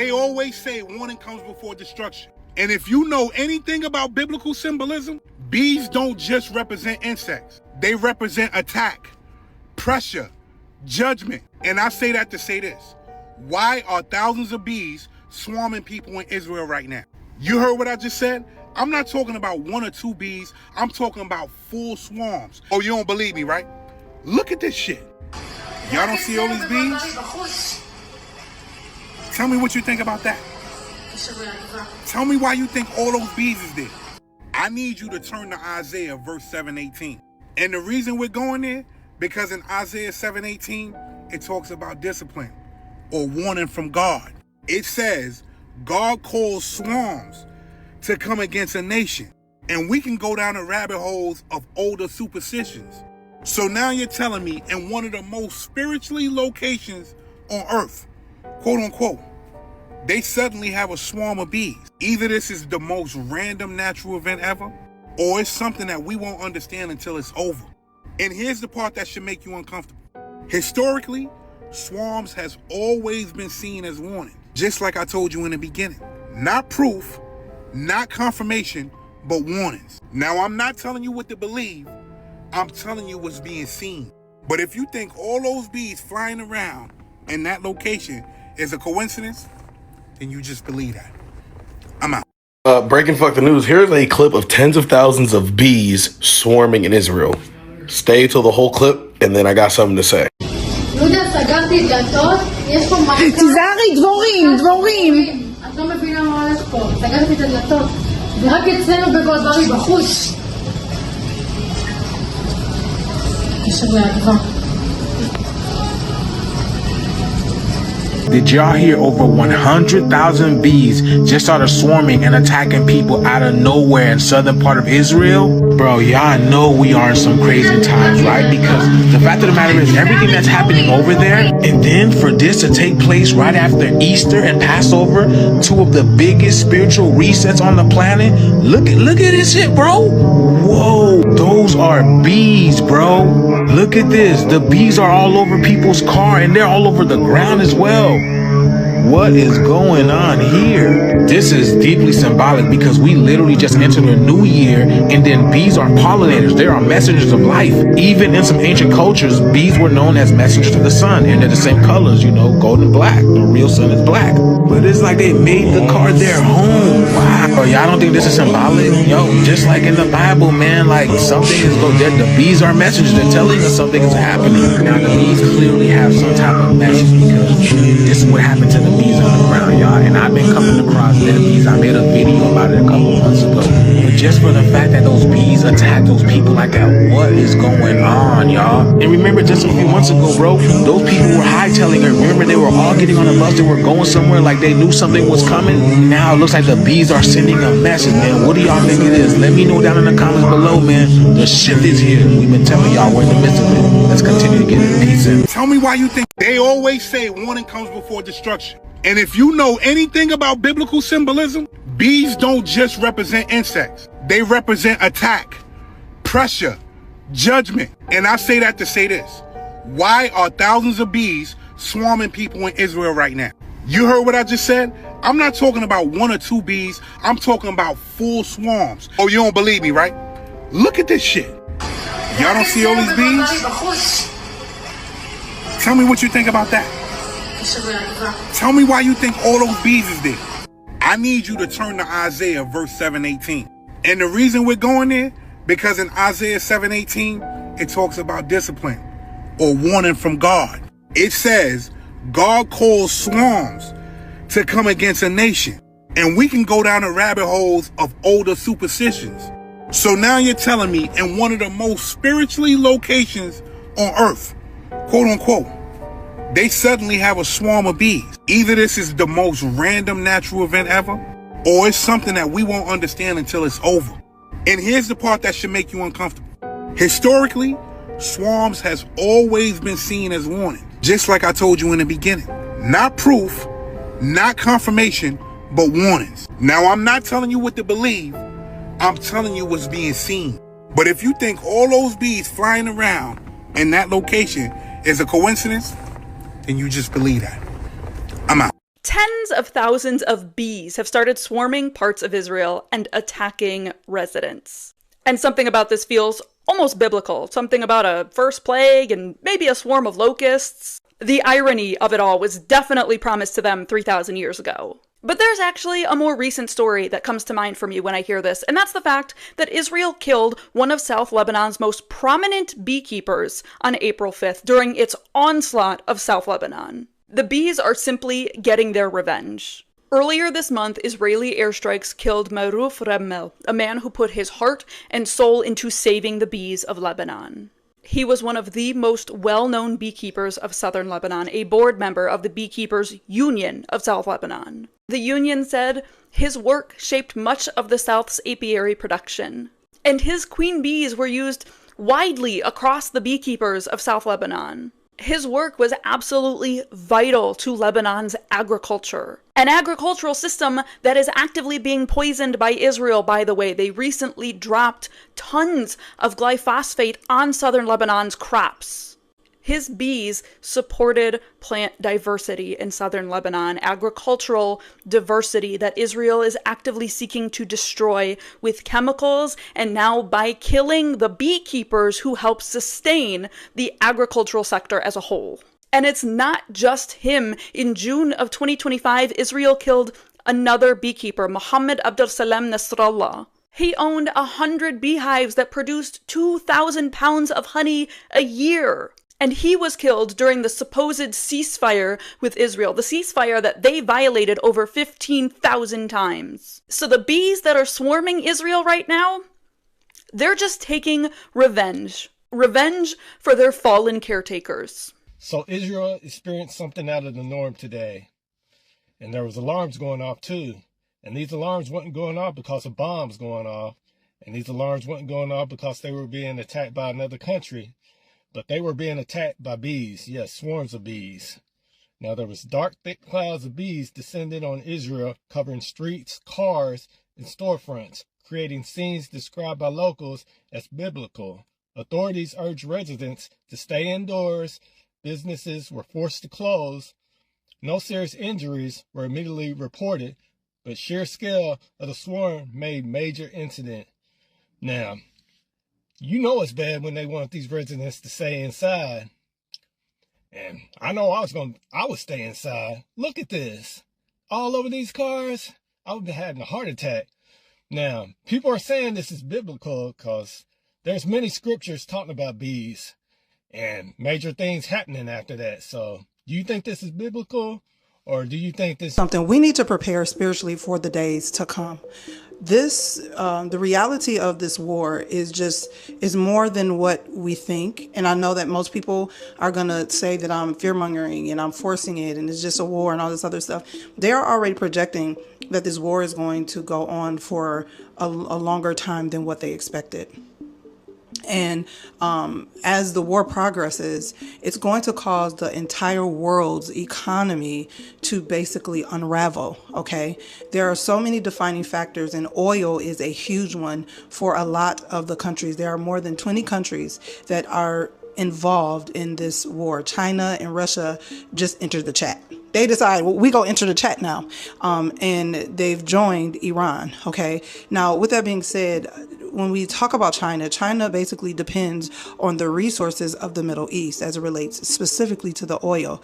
They always say warning comes before destruction. And if you know anything about biblical symbolism, bees don't just represent insects. They represent attack, pressure, judgment. And I say that to say this. Why are thousands of bees swarming people in Israel right now? You heard what I just said? I'm not talking about one or two bees. I'm talking about full swarms. Oh, you don't believe me, right? Look at this shit. Y'all don't see all these bees? Tell me what you think about that. Tell me why you think all those bees is there. I need you to turn to Isaiah verse 7:18. And the reason we're going there, because in Isaiah 7:18, it talks about discipline or warning from God. It says, God calls swarms to come against a nation. And we can go down the rabbit holes of older superstitions. So now you're telling me in one of the most spiritually locations on earth, quote unquote, they suddenly have a swarm of bees. Either this is the most random natural event ever, or it's something that we won't understand until it's over. And here's the part that should make you uncomfortable. Historically, swarms has always been seen as warning, just like I told you in the beginning. Not proof, not confirmation, but warnings. Now, I'm not telling you what to believe. I'm telling you what's being seen. But if you think all those bees flying around in that location is a coincidence, then you just believe that. I'm out. Breaking fuck the news. Here's a clip of tens of thousands of bees swarming in Israel. Stay till the whole clip, and then I got something to say. תיזהרי, דבורים. את לא מבינה מה הולך פה. סגרתי את הדלתות. ורק אצלנו בגודברי בחוש. קשר לאדווה. Did y'all hear over 100,000 bees just started swarming and attacking people out of nowhere in southern part of Israel? Bro, y'all know we are in some crazy times, right? Because the fact of the matter is everything that's happening over there, and then for this to take place right after Easter and Passover, two of the biggest spiritual resets on the planet. Look at this shit, bro. Whoa, those are bees, bro. Look at this. The bees are all over people's car and they're all over the ground as well. What is going on here? This is deeply symbolic because we literally just entered a new year, and then bees are pollinators. They are messengers of life. Even in some ancient cultures, bees were known as messengers to the sun, and they're the same colors, you know, gold and black. The real sun is black. But it's like they made the car their home. Wow. Y'all don't think this is symbolic? Yo, just like in the Bible, man, like something is going there. The bees are messengers. They're telling us something is happening. Now, the bees clearly have some type of message because this is what happened to the bees on the ground, y'all. And I've been coming across dead bees. I made a video about it a couple months ago. But just for the fact that those bees attack those people like that, what is going on, y'all? And remember, just a few months ago, bro, those people were hightailing her. Remember, they were all getting on a bus. They were going somewhere like they knew something was coming. Now it looks like the bees are sending a message, man. What do y'all think it is? Let me know down in the comments below, man. The shift is here. We've been telling y'all we're in the midst of it. Let's continue to get it. Peace in. Tell me why you think they always say warning comes before destruction. And if you know anything about biblical symbolism, bees don't just represent insects. They represent attack, pressure, judgment. And I say that to say this. Why are thousands of bees swarming people in Israel right now? You heard what I just said? I'm not talking about one or two bees. I'm talking about full swarms. Oh, you don't believe me, right? Look at this shit. Y'all don't see all these bees? Tell me what you think about that. Tell me why you think all those bees is there. I need you to turn to Isaiah verse 7:18. And the reason we're going there, because in Isaiah 7:18, it talks about discipline or warning from God. It says, God calls swarms to come against a nation. And we can go down the rabbit holes of older superstitions. So now you're telling me in one of the most spiritually locations on earth, quote unquote, they suddenly have a swarm of bees. Either this is the most random natural event ever, or it's something that we won't understand until it's over. And here's the part that should make you uncomfortable. Historically, swarms has always been seen as warning, just like I told you in the beginning. Not proof, not confirmation, but warnings. Now, I'm not telling you what to believe. I'm telling you what's being seen. But if you think all those bees flying around in that location is a coincidence, then you just believe that. I'm out. Tens of thousands of bees have started swarming parts of Israel and attacking residents. And something about this feels almost biblical. Something about a first plague and maybe a swarm of locusts. The irony of it all was definitely promised to them 3,000 years ago. But there's actually a more recent story that comes to mind for me when I hear this, and that's the fact that Israel killed one of South Lebanon's most prominent beekeepers on April 5th during its onslaught of South Lebanon. The bees are simply getting their revenge. Earlier this month, Israeli airstrikes killed Maruf Remmel, a man who put his heart and soul into saving the bees of Lebanon. He was one of the most well-known beekeepers of southern Lebanon, a board member of the Beekeepers Union of South Lebanon. The union said his work shaped much of the South's apiary production, and his queen bees were used widely across the beekeepers of South Lebanon. His work was absolutely vital to Lebanon's agriculture. An agricultural system that is actively being poisoned by Israel, by the way. They recently dropped tons of glyphosate on southern Lebanon's crops. His bees supported plant diversity in southern Lebanon, agricultural diversity that Israel is actively seeking to destroy with chemicals and now by killing the beekeepers who help sustain the agricultural sector as a whole. And it's not just him. In June of 2025, Israel killed another beekeeper, Mohammed Abdulsalam Nasrallah. He owned 100 beehives that produced 2,000 pounds of honey a year. And he was killed during the supposed ceasefire with Israel, the ceasefire that they violated over 15,000 times. So the bees that are swarming Israel right now, they're just taking revenge. Revenge for their fallen caretakers. So Israel experienced something out of the norm today. And there was alarms going off too. And these alarms weren't going off because of bombs going off. And these alarms weren't going off because they were being attacked by another country. But they were being attacked by bees. Yes, swarms of bees. Now there was dark, thick clouds of bees descending on Israel, covering streets, cars, and storefronts, creating scenes described by locals as biblical. Authorities urged residents to stay indoors. Businesses were forced to close. No serious injuries were immediately reported, but sheer scale of the swarm made major incident. Now, you know it's bad when they want these residents to stay inside. And I know I would stay inside. Look at this. All over these cars, I would be having a heart attack. Now, people are saying this is biblical because there's many scriptures talking about bees and major things happening after that. So, do you think this is biblical, or do you think this is something we need to prepare spiritually for the days to come? The reality of this war is more than what we think. And I know that most people are going to say that I'm fear-mongering and I'm forcing it and it's just a war and all this other stuff. They are already projecting that this war is going to go on for a longer time than what they expected. And as the war progresses, it's going to cause the entire world's economy to basically unravel, okay? There are so many defining factors, and oil is a huge one for a lot of the countries. There are more than 20 countries that are involved in this war. China and Russia just entered the chat. They decide, well, we go enter the chat now. And they've joined Iran, okay? Now, with that being said, when we talk about China, China basically depends on the resources of the Middle East as it relates specifically to the oil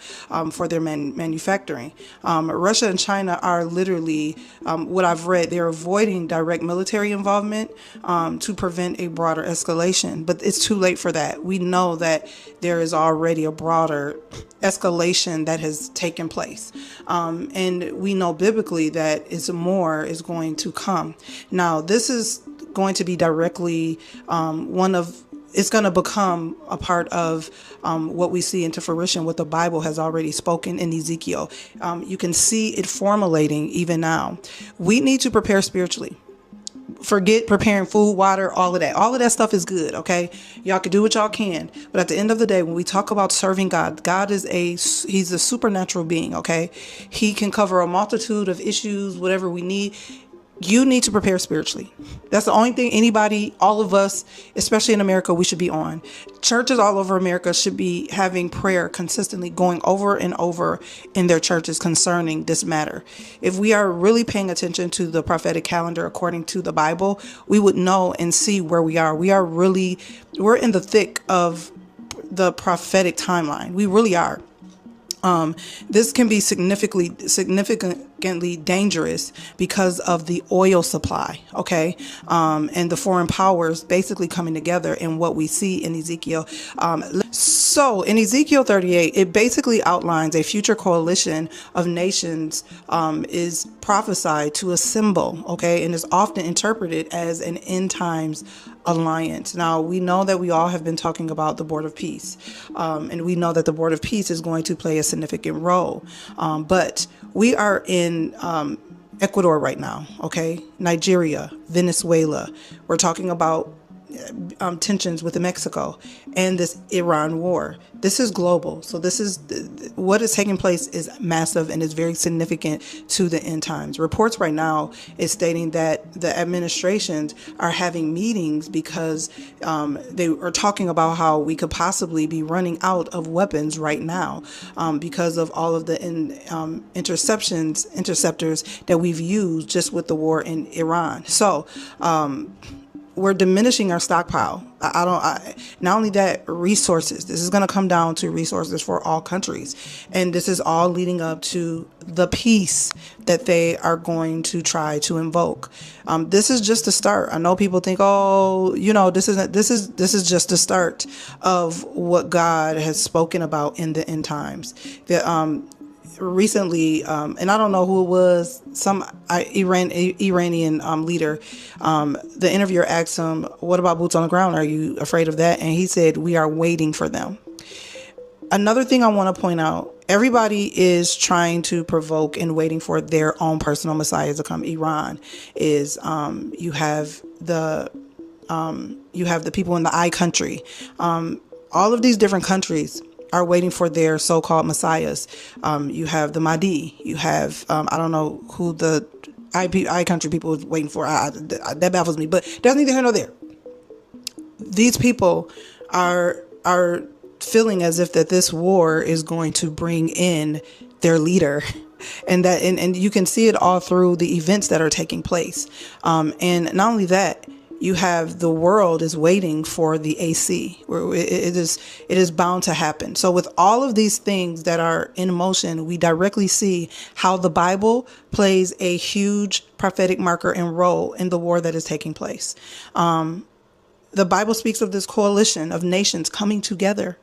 for their manufacturing. Russia and China are literally, what I've read, they're avoiding direct military involvement to prevent a broader escalation. But it's too late for that. We know that there is already a broader escalation that has taken place. And we know biblically that more is going to come. Now, this is going to be directly it's going to become a part of what we see into fruition, what the Bible has already spoken in Ezekiel. You can see it formulating even now. We need to prepare spiritually. Forget preparing food, water, all of that. All of that stuff is good, okay? Y'all can do what y'all can. But at the end of the day, when we talk about serving God, God is he's a supernatural being, okay? He can cover a multitude of issues, whatever we need. you need to prepare spiritually. That's the only thing anybody, all of us, especially in America, we should be on. Churches all over America should be having prayer consistently going over and over in their churches concerning this matter. If we are really paying attention to the prophetic calendar according to the Bible, we would know and see where we are. We're in the thick of the prophetic timeline. We really are. This can be significantly dangerous because of the oil supply, okay? And the foreign powers basically coming together in what we see in Ezekiel. So in Ezekiel 38, it basically outlines a future coalition of nations is prophesied to assemble, okay? And is often interpreted as an end times alliance. Now, we know that we all have been talking about the Board of Peace, and we know that the Board of Peace is going to play a significant role. But we are in Ecuador right now, okay? Nigeria, Venezuela. We're talking about tensions with Mexico and this Iran war. This is global. So this is what is taking place is massive and is very significant to the end times. Reports right now is stating that the administrations are having meetings because they are talking about how we could possibly be running out of weapons right now because of all of the interceptors that we've used just with the war in Iran. So we're diminishing our stockpile. Not only that, resources. This is going to come down to resources for all countries. And this is all leading up to the peace that they are going to try to invoke. This is just the start. I know people think, this is just the start of what God has spoken about in the end times. Recently, and I don't know who it was, some Iranian leader, the interviewer asked him, what about boots on the ground? Are you afraid of that? And he said, we are waiting for them. Another thing I want to point out, everybody is trying to provoke and waiting for their own personal messiahs to come. Iran is, you have the people in the I country, all of these different countries are waiting for their so-called messiahs. You have the Mahdi. You have, I don't know who the I country people is waiting for. That baffles me, but that's neither here nor there. These people are feeling as if that this war is going to bring in their leader. And that, and you can see it all through the events that are taking place. And not only that, you have the world is waiting for the AC, where it is bound to happen. So with all of these things that are in motion, we directly see how the Bible plays a huge prophetic marker and role in the war that is taking place. The Bible speaks of this coalition of nations coming together,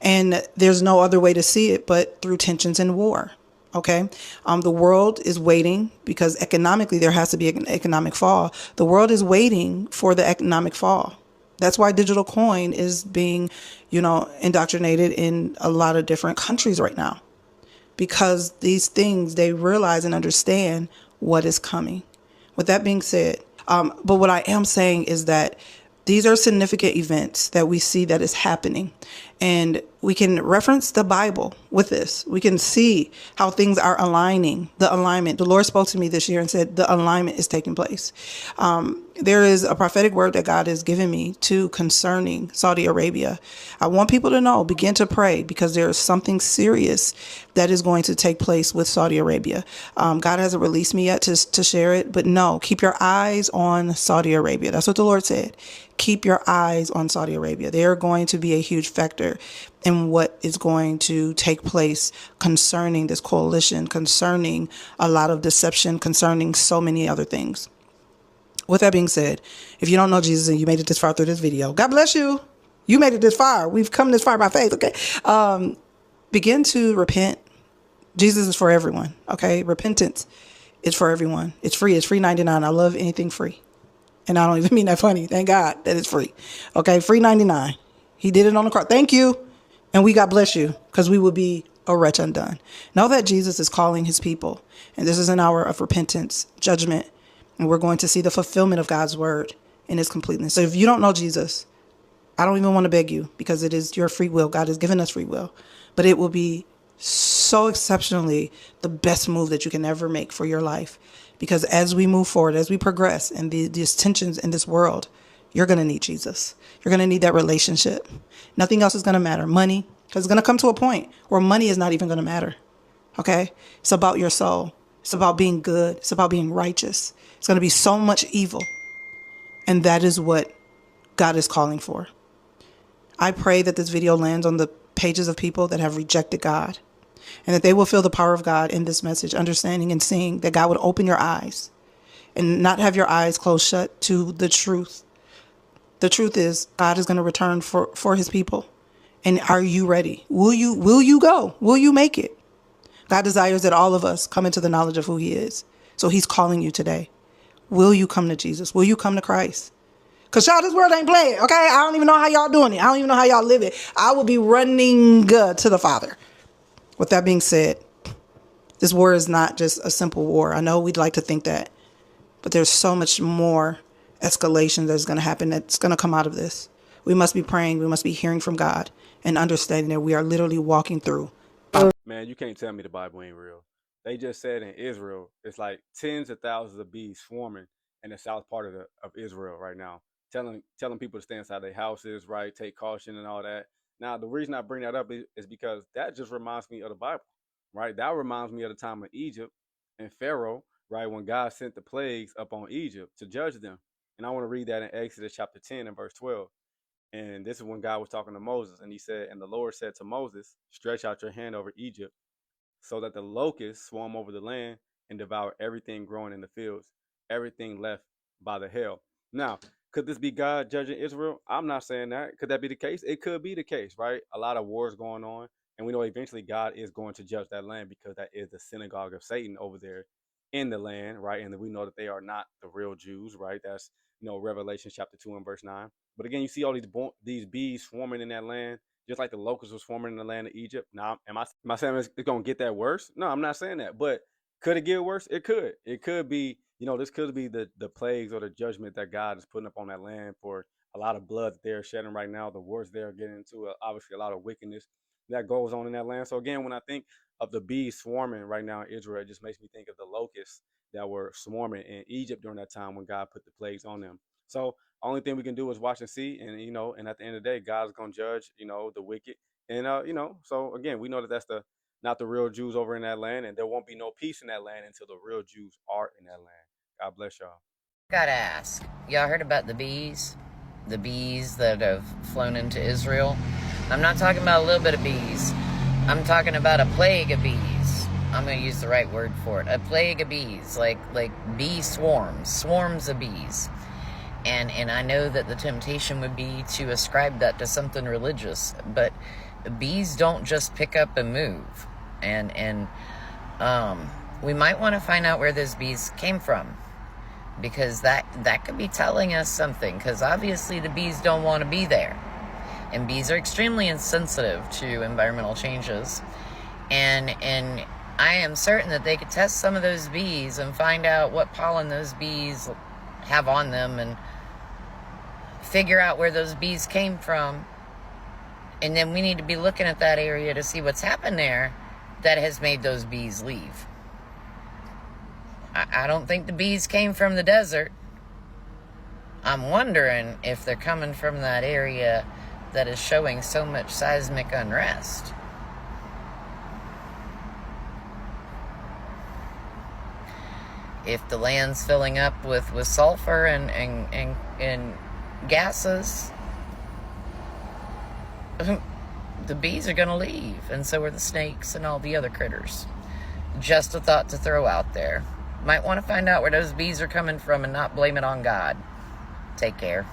and there's no other way to see it but through tensions and war. Okay. The world is waiting because economically there has to be an economic fall. The world is waiting for the economic fall. That's why digital coin is being, indoctrinated in a lot of different countries right now, because these things, they realize and understand what is coming. With that being said, but what I am saying is that these are significant events that we see that is happening, and we can reference the Bible with this. We can see how things are aligning, the alignment. The Lord spoke to me this year and said the alignment is taking place. There is a prophetic word that God has given me concerning Saudi Arabia. I want people to know, begin to pray, because there is something serious that is going to take place with Saudi Arabia. God hasn't released me yet to share it, but no, keep your eyes on Saudi Arabia. That's what the Lord said. Keep your eyes on Saudi Arabia. They are going to be a huge factor in what is going to take place concerning this coalition, concerning a lot of deception, concerning so many other things. With that being said, if you don't know Jesus and you made it this far through this video, God bless you. You made it this far. We've come this far by faith, okay? Begin to repent. Jesus is for everyone, okay? Repentance is for everyone. It's free. It's free 99. I love anything free. And I don't even mean that funny. Thank God that it's free. Okay, free 99. He did it on the cross. Thank you. And we God bless you, because we will be a wretch undone. Know that Jesus is calling his people. And this is an hour of repentance, judgment. And we're going to see the fulfillment of God's word in its completeness. So if you don't know Jesus, I don't even want to beg you, because it is your free will. God has given us free will. But it will be so exceptionally the best move that you can ever make for your life. Because as we move forward, as we progress in these tensions in this world, you're going to need Jesus. You're going to need that relationship. Nothing else is going to matter. Money, because it's going to come to a point where money is not even going to matter. Okay? It's about your soul. It's about being good. It's about being righteous. It's going to be so much evil. And that is what God is calling for. I pray that this video lands on the pages of people that have rejected God, and that they will feel the power of God in this message, understanding and seeing that God would open your eyes and not have your eyes closed shut to the truth. The truth is God is going to return for his people. And are you ready? Will you go? Will you make it? God desires that all of us come into the knowledge of who he is. So he's calling you today. Will you come to Jesus? Will you come to Christ? Because y'all, this world ain't playing, okay? I don't even know how y'all doing it. I don't even know how y'all live it. I will be running to the Father. With that being said, this war is not just a simple war. I know we'd like to think that, but there's so much more escalation that's going to happen that's going to come out of this. We must be praying. We must be hearing from God and understanding that we are literally walking through. Man, you can't tell me the Bible ain't real. They just said in Israel, it's like tens of thousands of bees swarming in the south part of Israel right now, telling people to stay inside their houses, right? Take caution and all that. Now, the reason I bring that up is because that just reminds me of the Bible, right? That reminds me of the time of Egypt and Pharaoh, right? When God sent the plagues up on Egypt to judge them. And I want to read that in Exodus chapter 10 and verse 12. And this is when God was talking to Moses. And he said, and the Lord said to Moses, stretch out your hand over Egypt so that the locusts swarm over the land and devour everything growing in the fields, everything left by the hail. Now, could this be God judging Israel? I'm not saying that. Could that be the case? It could be the case, right? A lot of wars going on. And we know eventually God is going to judge that land because that is the synagogue of Satan over there in the land, right? And we know that they are not the real Jews, right? That's, Revelation chapter 2 and verse 9. But again, you see all these bees swarming in that land, just like the locusts were swarming in the land of Egypt. Now, am I saying it's going to get that worse? No, I'm not saying that. But could it get worse? It could. It could be, this could be the plagues or the judgment that God is putting up on that land for a lot of blood that they're shedding right now. The wars they're getting into, obviously a lot of wickedness that goes on in that land. So again, when I think of the bees swarming right now in Israel, it just makes me think of the locusts that were swarming in Egypt during that time when God put the plagues on them. So only thing we can do is watch and see, and and at the end of the day, God's gonna judge, the wicked, and So again, we know that that's not the real Jews over in that land, and there won't be no peace in that land until the real Jews are in that land. God bless y'all. Gotta ask, y'all heard about the bees? The bees that have flown into Israel? I'm not talking about a little bit of bees. I'm talking about a plague of bees. I'm going to use the right word for it. A plague of bees, like bee swarms of bees. And I know that the temptation would be to ascribe that to something religious, but bees don't just pick up and move. And we might want to find out where those bees came from, because that could be telling us something, because obviously the bees don't want to be there. And bees are extremely insensitive to environmental changes. And I am certain that they could test some of those bees and find out what pollen those bees have on them and figure out where those bees came from. And then we need to be looking at that area to see what's happened there that has made those bees leave. I don't think the bees came from the desert. I'm wondering if they're coming from that area that is showing so much seismic unrest. If the land's filling up with sulfur and gases, the bees are going to leave, and so are the snakes and all the other critters. Just a thought to throw out there. Might want to find out where those bees are coming from and not blame it on God. Take care.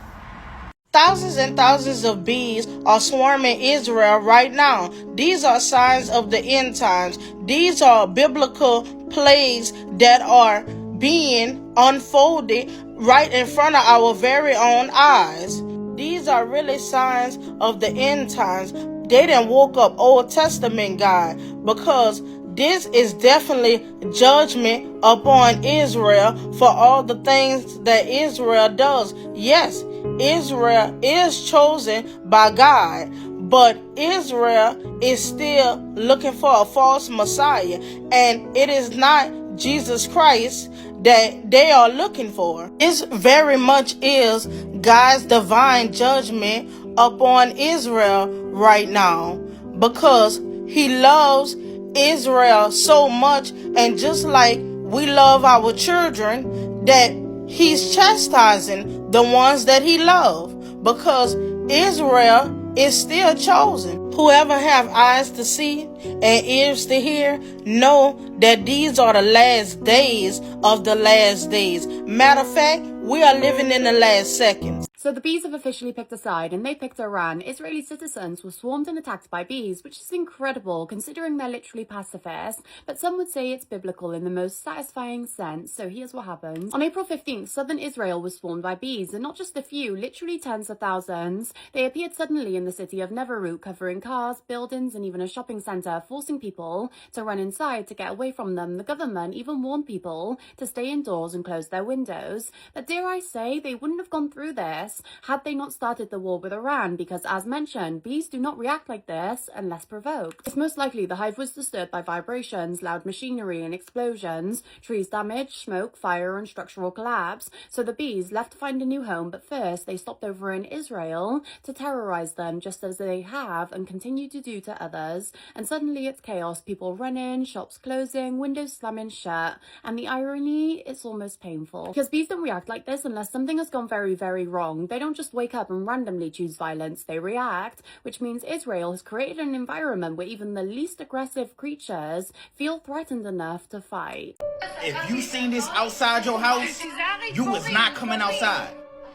Thousands and thousands of bees are swarming Israel right now. These are signs of the end times. These are biblical plagues that are being unfolded right in front of our very own eyes. These are really signs of the end times. They done woke up Old Testament God, because this is definitely judgment upon Israel for all the things that Israel does. Yes, Israel is chosen by God, But Israel is still looking for a false Messiah, and it is not Jesus Christ that they are looking for. This very much is God's divine judgment upon Israel right now, because he loves Israel so much, and just like we love our children, that he's chastising the ones that he loves, because Israel is still chosen. Whoever have eyes to see and ears to hear, know that these are the last days of the last days. Matter of fact, we are living in the last seconds. So the bees have officially picked a side, and they picked Iran. Israeli citizens were swarmed and attacked by bees, which is incredible considering they're literally pacifist, but some would say it's biblical in the most satisfying sense. So here's what happened. On April 15th, southern Israel was swarmed by bees, and not just a few, literally tens of thousands. They appeared suddenly in the city of Nevarut, covering cars, buildings, and even a shopping centre, forcing people to run inside to get away from them. The government even warned people to stay indoors and close their windows. But dare I say, they wouldn't have gone through this had they not started the war with Iran, because as mentioned, bees do not react like this unless provoked. It's most likely the hive was disturbed by vibrations, loud machinery and explosions, trees damaged, smoke, fire and structural collapse, so the bees left to find a new home, but first they stopped over in Israel to terrorize them, just as they have and continue to do to others, and suddenly it's chaos, people running, shops closing, windows slamming shut, and the irony, it's almost painful. Because bees don't react like this unless something has gone very, very wrong. They don't just wake up and randomly choose violence, they react, which means Israel has created an environment where even the least aggressive creatures feel threatened enough to fight. If you seen this outside your house, you was not coming outside.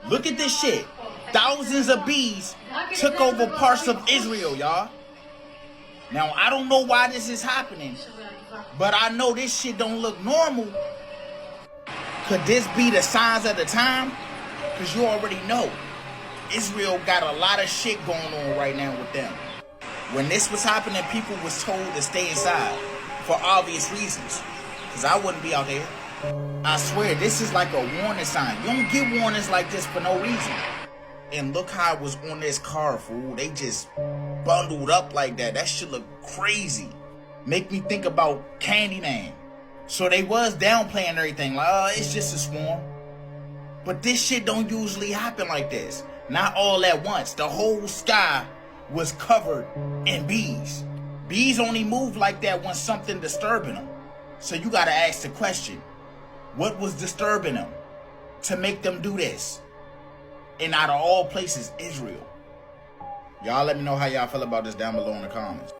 Look at this shit. Thousands of bees took over parts of Israel, y'all. Now, I don't know why this is happening, but I know this shit don't look normal. Could this be the signs of the time? Because you already know, Israel got a lot of shit going on right now with them. When this was happening, people was told to stay inside for obvious reasons. Because I wouldn't be out there. I swear, this is like a warning sign. You don't get warnings like this for no reason. And look how it was on this car, fool. They just bundled up like that. That shit look crazy. Make me think about Candyman. So they was downplaying everything. Like, oh, it's just a swarm. But this shit don't usually happen like this. Not all at once. The whole sky was covered in bees. Bees only move like that when something disturbing them. So you gotta ask the question, what was disturbing them to make them do this? And out of all places, Israel. Y'all let me know how y'all feel about this down below in the comments.